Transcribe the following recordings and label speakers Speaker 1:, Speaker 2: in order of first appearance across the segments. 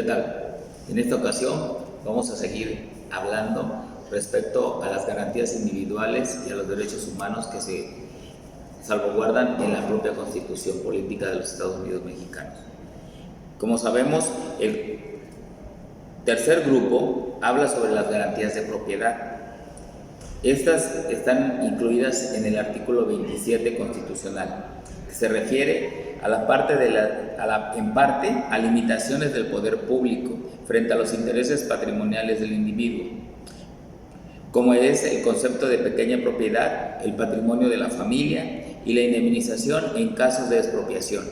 Speaker 1: ¿Qué tal? En esta ocasión vamos a seguir hablando respecto a las garantías individuales y a los derechos humanos que se salvaguardan en la propia Constitución Política de los Estados Unidos Mexicanos. Como sabemos, el tercer grupo habla sobre las garantías de propiedad. Estas están incluidas en el artículo 27 constitucional, que se refiere a la parte en parte a limitaciones del poder público frente a los intereses patrimoniales del individuo, como es el concepto de pequeña propiedad, el patrimonio de la familia y la indemnización en casos de expropiación,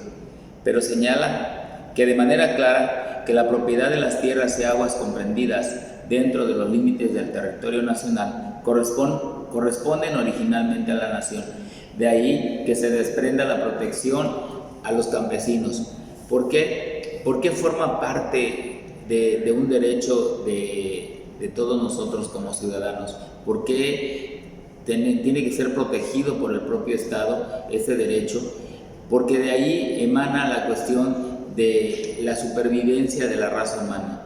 Speaker 1: pero señala que de manera clara que la propiedad de las tierras y aguas comprendidas dentro de los límites del territorio nacional corresponden originalmente a la nación. De ahí que se desprenda la protección a los campesinos. ¿Por qué? Porque forma parte de un derecho de todos nosotros como ciudadanos. ¿Por qué tiene que ser protegido por el propio Estado ese derecho? Porque de ahí emana la cuestión de la supervivencia de la raza humana.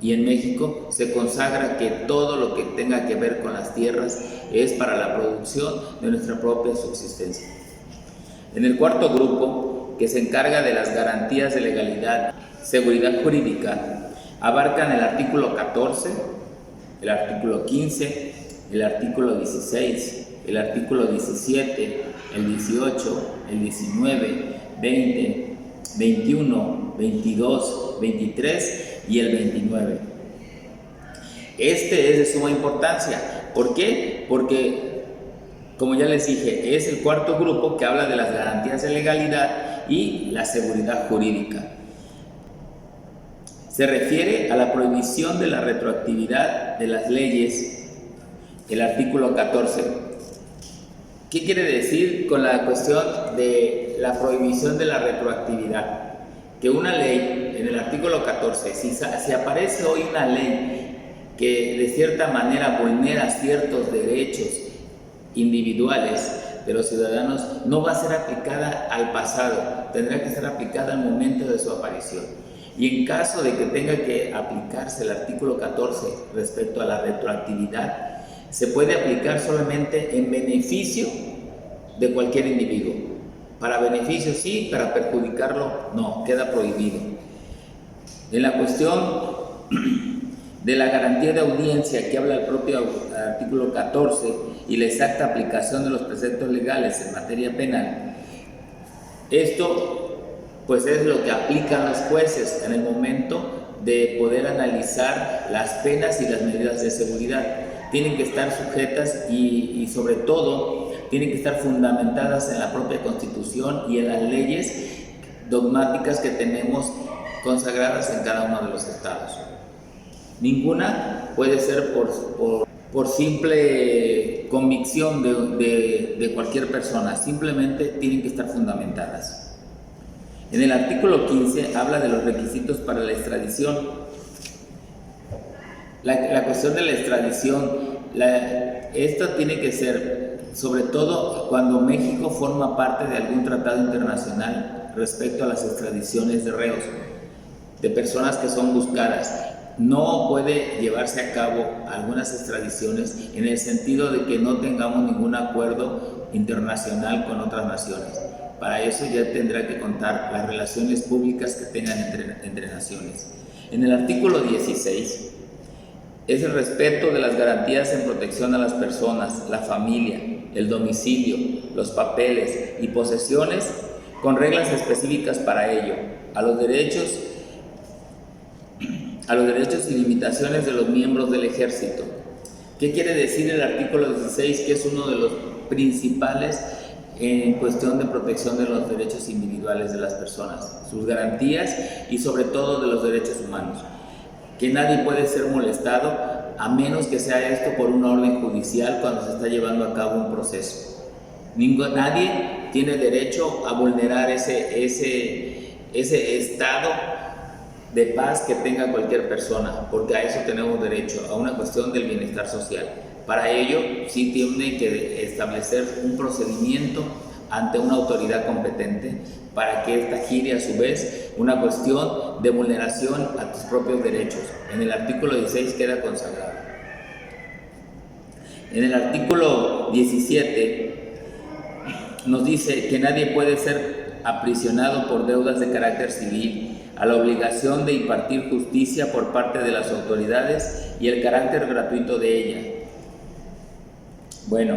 Speaker 1: Y en México se consagra que todo lo que tenga que ver con las tierras es para la producción de nuestra propia subsistencia. En el cuarto grupo, que se encarga de las garantías de legalidad, seguridad jurídica, abarcan el artículo 14, el artículo 15, el artículo 16, el artículo 17, el 18, el 19, 20, 21, 22, 23 y el 29. Este es de suma importancia. ¿Por qué? Porque, como ya les dije, es el cuarto grupo que habla de las garantías de legalidad y la seguridad jurídica. Se refiere a la prohibición de la retroactividad de las leyes, el artículo 14. ¿Qué quiere decir con la cuestión de la prohibición de la retroactividad? Que una ley, en el artículo 14, si aparece hoy una ley que de cierta manera vulnera ciertos derechos individuales de los ciudadanos, no va a ser aplicada al pasado, tendrá que ser aplicada al momento de su aparición. Y en caso de que tenga que aplicarse el artículo 14 respecto a la retroactividad, se puede aplicar solamente en beneficio de cualquier individuo. Para beneficio sí, para perjudicarlo no, queda prohibido. En la cuestión de la garantía de audiencia que habla el propio artículo 14 y la exacta aplicación de los preceptos legales en materia penal, esto pues es lo que aplican los jueces en el momento de poder analizar las penas y las medidas de seguridad. Tienen que estar sujetas y sobre todo tienen que estar fundamentadas en la propia Constitución y en las leyes dogmáticas que tenemos consagradas en cada uno de los estados. Ninguna puede ser por simple convicción de cualquier persona, simplemente tienen que estar fundamentadas. En el artículo 15 habla de los requisitos para la extradición. La cuestión de la extradición, esto tiene que ser sobre todo cuando México forma parte de algún tratado internacional respecto a las extradiciones de reos, de personas que son buscadas. No puede llevarse a cabo algunas extradiciones en el sentido de que no tengamos ningún acuerdo internacional con otras naciones. Para eso ya tendrá que contar las relaciones públicas que tengan entre naciones. En el artículo 16 es el respeto de las garantías en protección a las personas, la familia, el domicilio, los papeles y posesiones con reglas específicas para ello, a los derechos y limitaciones de los miembros del ejército. ¿Qué quiere decir el artículo 16? Que es uno de los principales en cuestión de protección de los derechos individuales de las personas, sus garantías y sobre todo de los derechos humanos. Que nadie puede ser molestado a menos que sea esto por una orden judicial cuando se está llevando a cabo un proceso. Nadie tiene derecho a vulnerar ese estado de paz que tenga cualquier persona, porque a eso tenemos derecho, a una cuestión del bienestar social. Para ello, sí tiene que establecer un procedimiento ante una autoridad competente para que ésta gire a su vez una cuestión de vulneración a tus propios derechos. En el artículo 16 queda consagrado. En el artículo 17 nos dice que nadie puede ser aprisionado por deudas de carácter civil, a la obligación de impartir justicia por parte de las autoridades y el carácter gratuito de ella. Bueno,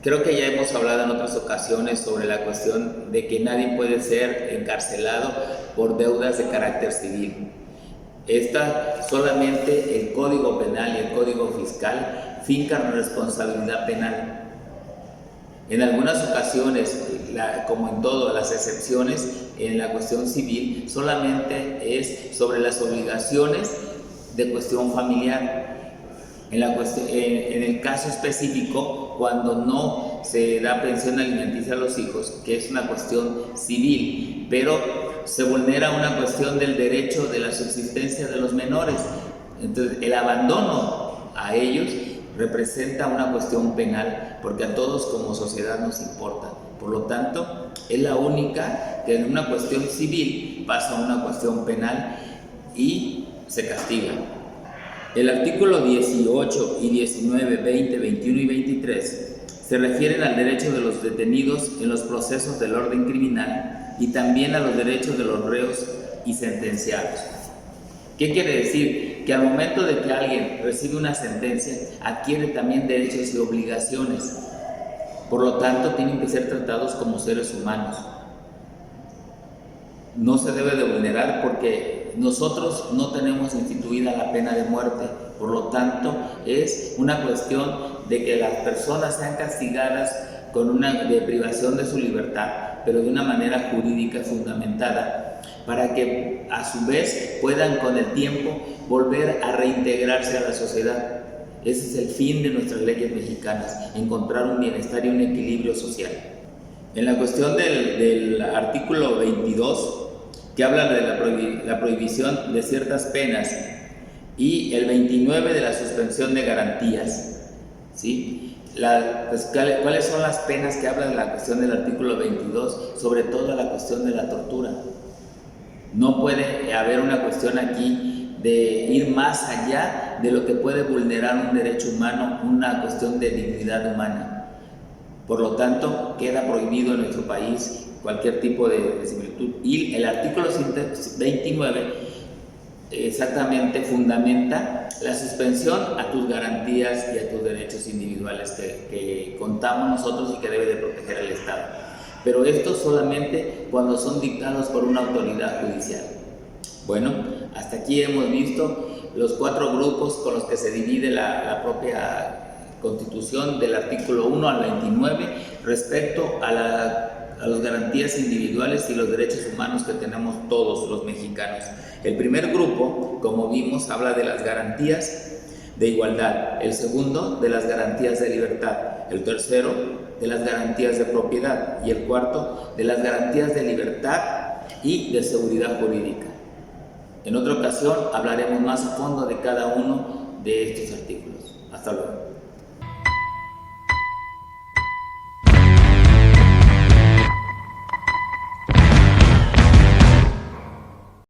Speaker 1: creo que ya hemos hablado en otras ocasiones sobre la cuestión de que nadie puede ser encarcelado por deudas de carácter civil. Esta solamente el Código Penal y el Código Fiscal fincan responsabilidad penal. En algunas ocasiones, como en todo, las excepciones en la cuestión civil solamente es sobre las obligaciones de cuestión familiar. En el caso específico, cuando no se da pensión alimenticia a los hijos, que es una cuestión civil, pero se vulnera una cuestión del derecho de la subsistencia de los menores. Entonces, el abandono a ellos representa una cuestión penal, porque a todos como sociedad nos importa. Por lo tanto, es la única que en una cuestión civil pasa a una cuestión penal y se castiga. El artículo 18 y 19, 20, 21 y 23 se refieren al derecho de los detenidos en los procesos del orden criminal y también a los derechos de los reos y sentenciados. ¿Qué quiere decir? Que al momento de que alguien recibe una sentencia, adquiere también derechos y obligaciones. Por lo tanto, tienen que ser tratados como seres humanos. No se debe de vulnerar porque nosotros no tenemos instituida la pena de muerte. Por lo tanto, es una cuestión de que las personas sean castigadas con una privación de su libertad, pero de una manera jurídica fundamentada, para que a su vez puedan con el tiempo volver a reintegrarse a la sociedad. Ese es el fin de nuestras leyes mexicanas, encontrar un bienestar y un equilibrio social. En la cuestión del artículo 22, que habla de la prohibición de ciertas penas, y el 29 de la suspensión de garantías, ¿sí? ¿Cuáles son las penas que habla de la cuestión del artículo 22? Sobre todo la cuestión de la tortura. No puede haber una cuestión aquí de ir más allá de lo que puede vulnerar un derecho humano, una cuestión de dignidad humana. Por lo tanto, queda prohibido en nuestro país cualquier tipo de similitud. Y el artículo 29 exactamente fundamenta la suspensión a tus garantías y a tus derechos individuales que contamos nosotros y que debe de proteger el Estado. Pero esto solamente cuando son dictados por una autoridad judicial. Bueno, hasta aquí hemos visto los 4 grupos con los que se divide la propia Constitución, del artículo 1 al 29, respecto a las garantías individuales y los derechos humanos que tenemos todos los mexicanos. El primer grupo, como vimos, habla de las garantías de igualdad, el segundo de las garantías de libertad, el tercero de las garantías de propiedad y el cuarto de las garantías de libertad y de seguridad jurídica. En otra ocasión hablaremos más a fondo de cada uno de estos artículos. Hasta luego.